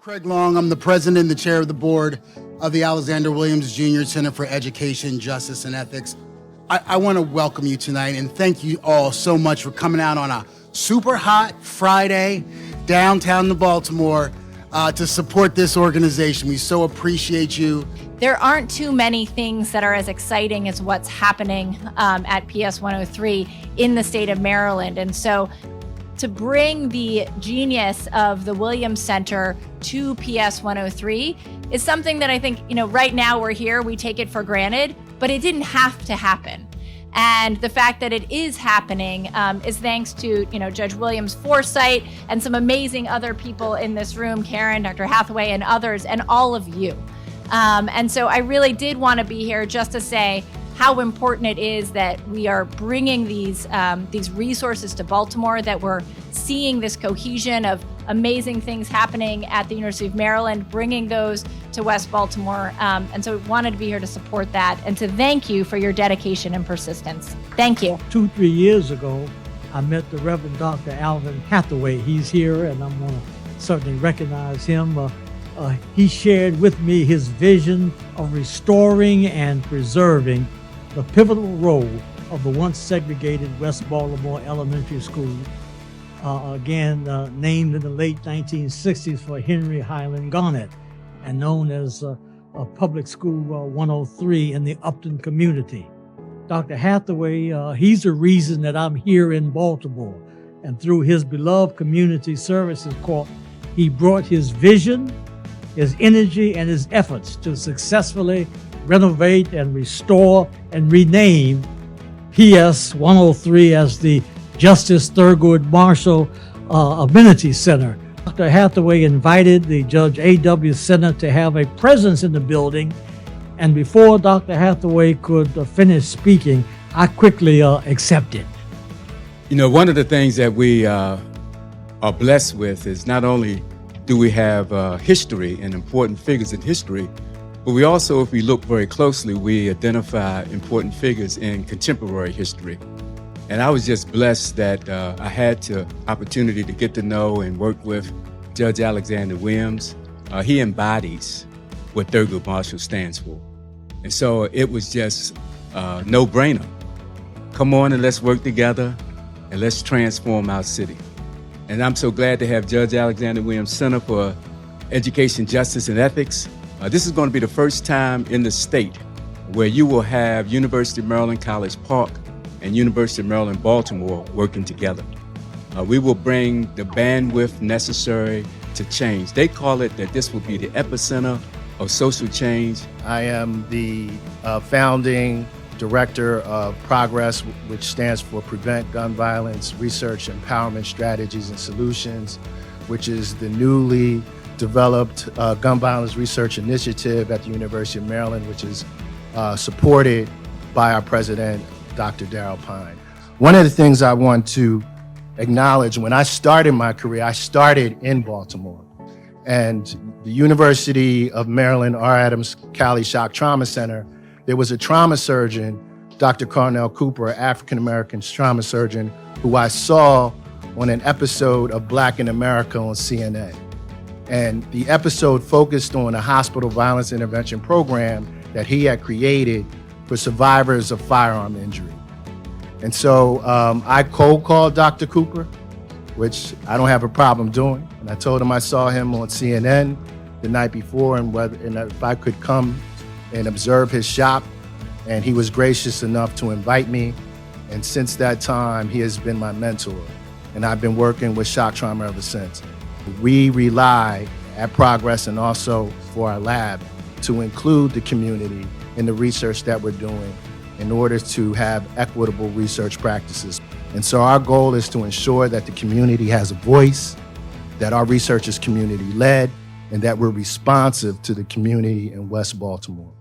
Craig Long. I'm the president and the chair of the board of the Alexander Williams Jr. Center for Education, Justice, and Ethics. I want to welcome you tonight and thank you all so much for coming out on a super hot Friday downtown to Baltimore to support this organization. We so appreciate you. There aren't too many things that are as exciting as what's happening at PS103 in the state of Maryland. And so to bring the genius of the Williams Center to PS103 is something that I think, right now we're here, we take it for granted, but it didn't have to happen. And the fact that it is happening is thanks to, Judge Williams' foresight and some amazing other people in this room, Karen, Dr. Hathaway, and others, and all of you. And so I really did want to be here just to say how important it is that we are bringing these resources to Baltimore, that we're seeing this cohesion of amazing things happening at the University of Maryland, bringing those to West Baltimore. And so we wanted to be here to support that and to thank you for your dedication and persistence. Thank you. 2-3 years ago, I met the Reverend Dr. Alvin Hathaway. He's here, and I'm going to certainly recognize him. He shared with me his vision of restoring and preserving the pivotal role of the once segregated West Baltimore Elementary School, named in the late 1960s for Henry Highland Garnett and known as Public School 103 in the Upton community. Dr. Hathaway, he's the reason that I'm here in Baltimore, and through his beloved Community Services Corps, he brought his vision, his energy, and his efforts to successfully renovate and restore and rename PS103 as the Justice Thurgood Marshall Amenity Center. Dr. Hathaway invited the Judge A.W. Center to have a presence in the building, and before Dr. Hathaway could finish speaking, I quickly accepted. One of the things that we are blessed with is not only do we have history and important figures in history, but we also, if we look very closely, we identify important figures in contemporary history. And I was just blessed that I had the opportunity to get to know and work with Judge Alexander Williams. He embodies what Thurgood Marshall stands for. And so it was just a no-brainer. Come on and let's work together and let's transform our city. And I'm so glad to have Judge Alexander Williams Center for Education, Justice, and Ethics. This is going to be the first time in the state where you will have University of Maryland College Park and University of Maryland Baltimore working together. We will bring the bandwidth necessary to change. They call it that this will be the epicenter of social change. I am the founding director of Progress, which stands for Prevent Gun Violence Research, Empowerment Strategies and Solutions, which is the newly developed gun violence research initiative at the University of Maryland, which is supported by our president, Dr. Darrell Pine. One of the things I want to acknowledge, when I started my career, I started in Baltimore. And the University of Maryland, R. Adams Cali Shock Trauma Center, there was a trauma surgeon, Dr. Cornell Cooper, an African-American trauma surgeon, who I saw on an episode of Black in America on CNN. And the episode focused on a hospital violence intervention program that he had created for survivors of firearm injury. And so I cold called Dr. Cooper, which I don't have a problem doing. And I told him I saw him on CNN the night before and if I could come and observe his shop. And he was gracious enough to invite me. And since that time, he has been my mentor. And I've been working with shock trauma ever since. We rely at Progress and also for our lab to include the community in the research that we're doing in order to have equitable research practices. And so our goal is to ensure that the community has a voice, that our research is community-led, and that we're responsive to the community in West Baltimore.